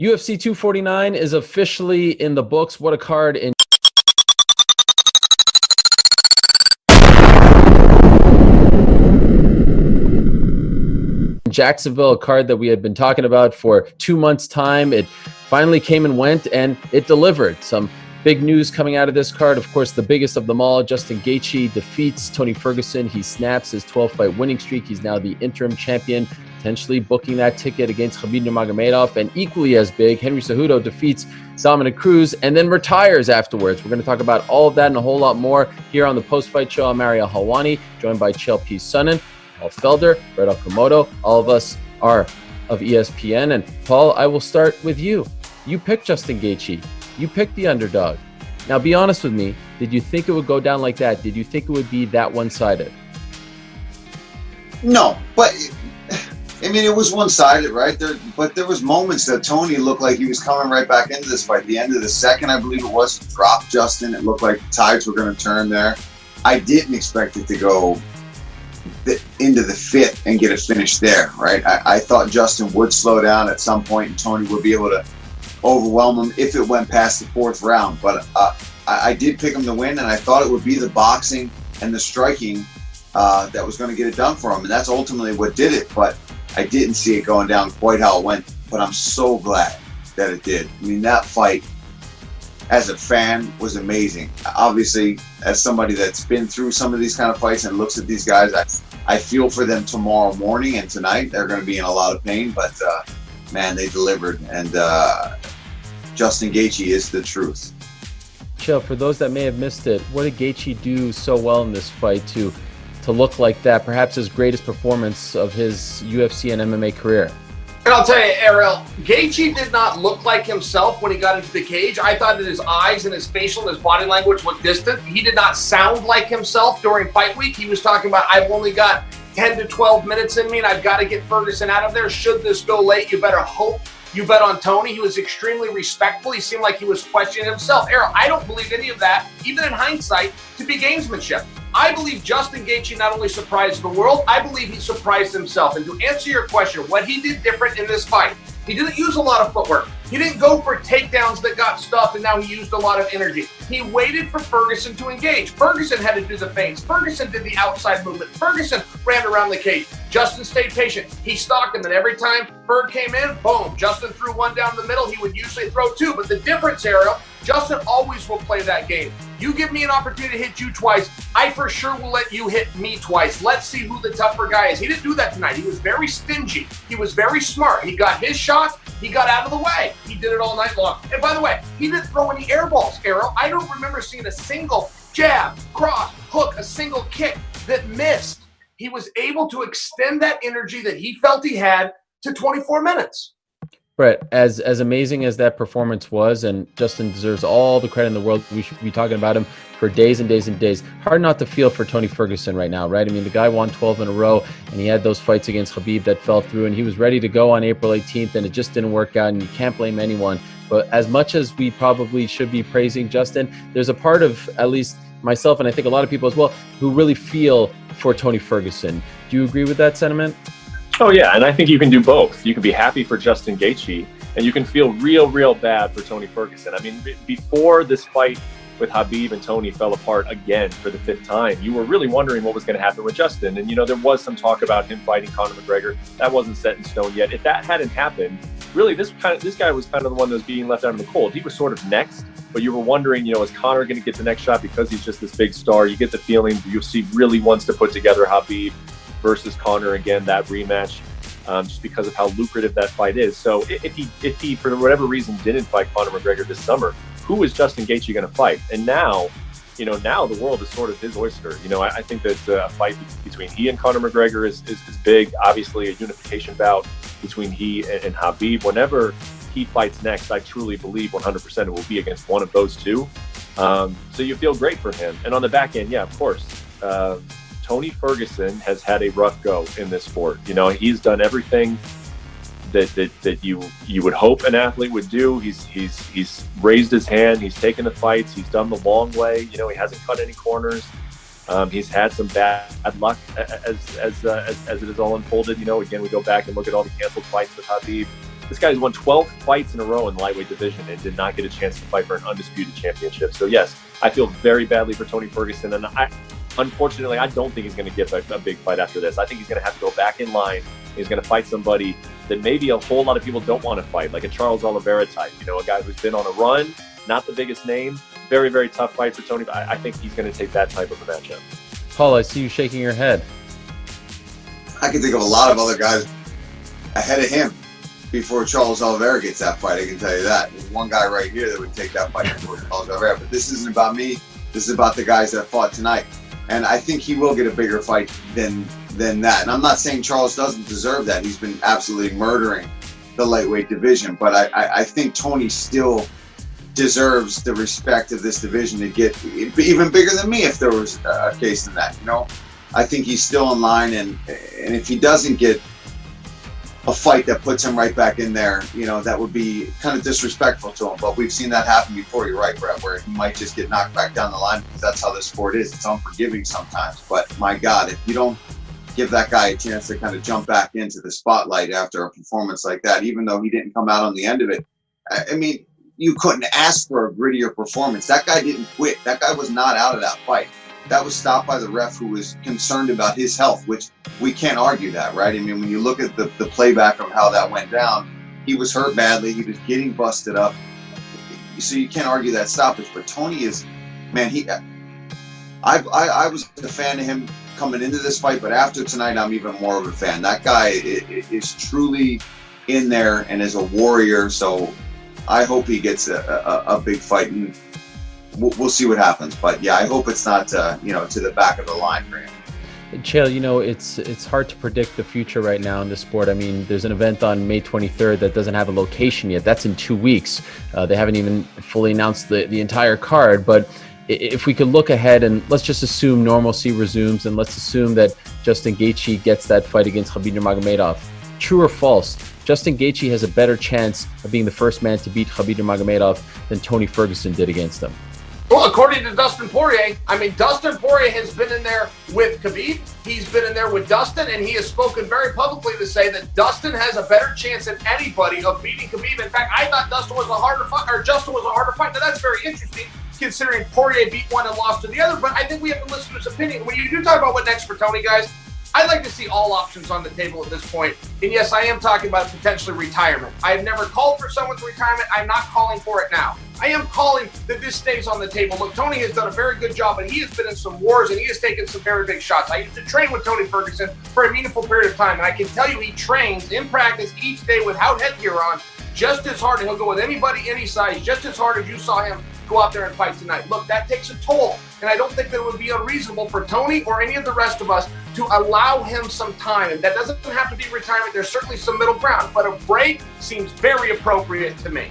UFC 249 is officially in the books. What a card in Jacksonville, a card that we had been talking about for 2 months' time. It finally came and went, and it delivered. Some big news coming out of this card. Of course, the biggest of them all, Justin Gaethje defeats Tony Ferguson. He snaps his 12-fight winning streak. He's now the interim champion, potentially booking that ticket against Khabib Nurmagomedov. And equally as big, Henry Cejudo defeats Dominic Cruz and then retires afterwards. We're going to talk about all of that and a whole lot more here on the post-fight show. I'm Ariel Herwani, joined by Chael Sonnen, Paul Felder, Felder OKOMOTO. All of us are of ESPN. And Paul, I will start with you. You picked Justin Gaethje. You picked the underdog. Now, be honest with me. Did you think it would go down like that? Did you think it would be that one-sided? No, but I mean, it was one-sided, right? But there was moments that Tony looked like he was coming right back into this fight. The end of the second, I believe it was, he dropped Justin. It looked like the tides were going to turn there. I didn't expect it to go into the fifth and get a finish there, right? I thought Justin would slow down at some point and Tony would be able to overwhelm him if it went past the fourth round. But I did pick him to win, and I thought it would be the boxing and the striking that was going to get it done for him, and that's ultimately what did it. But I didn't see it going down quite how it went, but I'm so glad that it did. I mean, that fight, as a fan, was amazing. Obviously, as somebody that's been through some of these kind of fights and looks at these guys, I feel for them tomorrow morning and tonight. They're going to be in a lot of pain, but man, they delivered, and Justin Gaethje is the truth. Chael, for those that may have missed it, what did Gaethje do so well in this fight to look like that? Perhaps his greatest performance of his UFC and MMA career. And I'll tell you, Ariel, Gaethje did not look like himself when he got into the cage. I thought that his eyes and his facial and his body language looked distant. He did not sound like himself during fight week. He was talking about, I've only got 10 to 12 minutes in me, and I've got to get Ferguson out of there. Should this go late, you better hope you bet on Tony. He was extremely respectful. He seemed like he was questioning himself. Ariel, I don't believe any of that, even in hindsight, to be gamesmanship. I believe Justin Gaethje not only surprised the world, I believe he surprised himself. And to answer your question, what he did different in this fight, he didn't use a lot of footwork. He didn't go for takedowns that got stuffed, and now he used a lot of energy. He waited for Ferguson to engage. Ferguson had to do the feints. Ferguson did the outside movement. Ferguson ran around the cage. Justin stayed patient. He stalked him, and every time Ferg came in, boom, Justin threw one down the middle. He would usually throw two. But the difference, Ariel, Justin always will play that game. You give me an opportunity to hit you twice, I for sure will let you hit me twice. Let's see who the tougher guy is. He didn't do that tonight. He was very stingy. He was very smart. He got his shot. He got out of the way. He did it all night long. And by the way, he didn't throw any air balls, Ariel. I don't remember seeing a single jab, cross, hook, a single kick that missed. He was able to extend that energy that he felt he had to 24 minutes. Brett, as amazing as that performance was, and Justin deserves all the credit in the world, we should be talking about him for days and days and days. Hard not to feel for Tony Ferguson right now, right? I mean, the guy won 12 in a row, and he had those fights against Khabib that fell through, and he was ready to go on April 18th, and it just didn't work out, and you can't blame anyone. But as much as we probably should be praising Justin, there's a part of, at least myself, and I think a lot of people as well, who really feel for Tony Ferguson. Do you agree with that sentiment? Oh, yeah, and I think you can do both. You can be happy for Justin Gaethje, and you can feel real bad for Tony Ferguson. I mean, before this fight with Khabib and Tony fell apart again for the fifth time, you were really wondering what was going to happen with Justin. And, you know, there was some talk about him fighting Conor McGregor. That wasn't set in stone yet. If that hadn't happened, really, this guy was kind of the one that was being left out in the cold. He was sort of next, but you were wondering, you know, is Conor going to get the next shot because he's just this big star? You get the feeling the UFC really wants to put together Khabib versus Conor again, that rematch, just because of how lucrative that fight is. So if he for whatever reason didn't fight Conor McGregor this summer, who is Justin Gaethje going to fight? And now, you know, now the world is sort of his oyster. You know, I think that a fight between he and Conor McGregor is big. Obviously, a unification bout between he and Khabib. Whenever he fights next, I truly believe 100% it will be against one of those two. So you feel great for him. And on the back end, yeah, of course, Tony Ferguson has had a rough go in this sport. You know, he's done everything that you would hope an athlete would do. He's raised his hand. He's taken the fights. He's done the long way. You know, he hasn't cut any corners. He's had some bad luck as it has all unfolded. You know, again, we go back and look at all the canceled fights with Khabib. This guy's won 12 fights in a row in the lightweight division and did not get a chance to fight for an undisputed championship. So yes, I feel very badly for Tony Ferguson, and unfortunately, I don't think he's going to get a big fight after this. I think he's going to have to go back in line. He's going to fight somebody that maybe a whole lot of people don't want to fight, like a Charles Oliveira type, a guy who's been on a run, not the biggest name. Very, very tough fight for Tony, but I think he's going to take that type of a matchup. Paul, I see you shaking your head. I can think of a lot of other guys ahead of him before Charles Oliveira gets that fight. I can tell you that. There's one guy right here that would take that fight before Charles Oliveira. But this isn't about me. This is about the guys that fought tonight. And I think he will get a bigger fight than that. And I'm not saying Charles doesn't deserve that. He's been absolutely murdering the lightweight division. But I think Tony still deserves the respect of this division to get even bigger than me if there was a case in that. I think he's still in line. And if he doesn't get a fight that puts him right back in there, that would be kind of disrespectful to him. But we've seen that happen before. You're right, Brett, where he might just get knocked back down the line because that's how this sport is. It's unforgiving sometimes. But my God, if you don't give that guy a chance to kind of jump back into the spotlight after a performance like that, even though he didn't come out on the end of it, I mean, you couldn't ask for a grittier performance. That guy didn't quit. That guy was not out of that fight. That was stopped by the ref, who was concerned about his health, which we can't argue that, right? I mean, when you look at the playback of how that went down, he was hurt badly. He was getting busted up. So you can't argue that stoppage. But Tony is, man, I was a fan of him coming into this fight, but after tonight, I'm even more of a fan. That guy is truly in there and is a warrior. So I hope he gets a big fight, and we'll see what happens. But yeah, I hope it's not to the back of the line for him. Chael, it's hard to predict the future right now in this sport. I mean, there's an event on May 23rd that doesn't have a location yet. That's in 2 weeks. They haven't even fully announced the entire card. But if we could look ahead, and let's just assume normalcy resumes, and let's assume that Justin Gaethje gets that fight against Khabib Nurmagomedov. True or false? Justin Gaethje has a better chance of being the first man to beat Khabib Nurmagomedov than Tony Ferguson did against him. Well, according to Dustin Poirier, Dustin Poirier has been in there with Khabib. He's been in there with Dustin, and he has spoken very publicly to say that Dustin has a better chance than anybody of beating Khabib. In fact, I thought Justin was a harder fight. Now, that's very interesting, considering Poirier beat one and lost to the other. But I think we have to listen to his opinion. When you do talk about what next for Tony, guys, I'd like to see all options on the table at this point. And yes, I am talking about potentially retirement. I have never called for someone's retirement. I'm not calling for it now. I am calling that this stays on the table. Look, Tony has done a very good job, and he has been in some wars, and he has taken some very big shots. I used to train with Tony Ferguson for a meaningful period of time, and I can tell you he trains in practice each day without headgear on just as hard, and he'll go with anybody, any size, just as hard as you saw him go out there and fight tonight. Look, that takes a toll, and I don't think that it would be unreasonable for Tony or any of the rest of us to allow him some time. And that doesn't have to be retirement. There's certainly some middle ground, but a break seems very appropriate to me.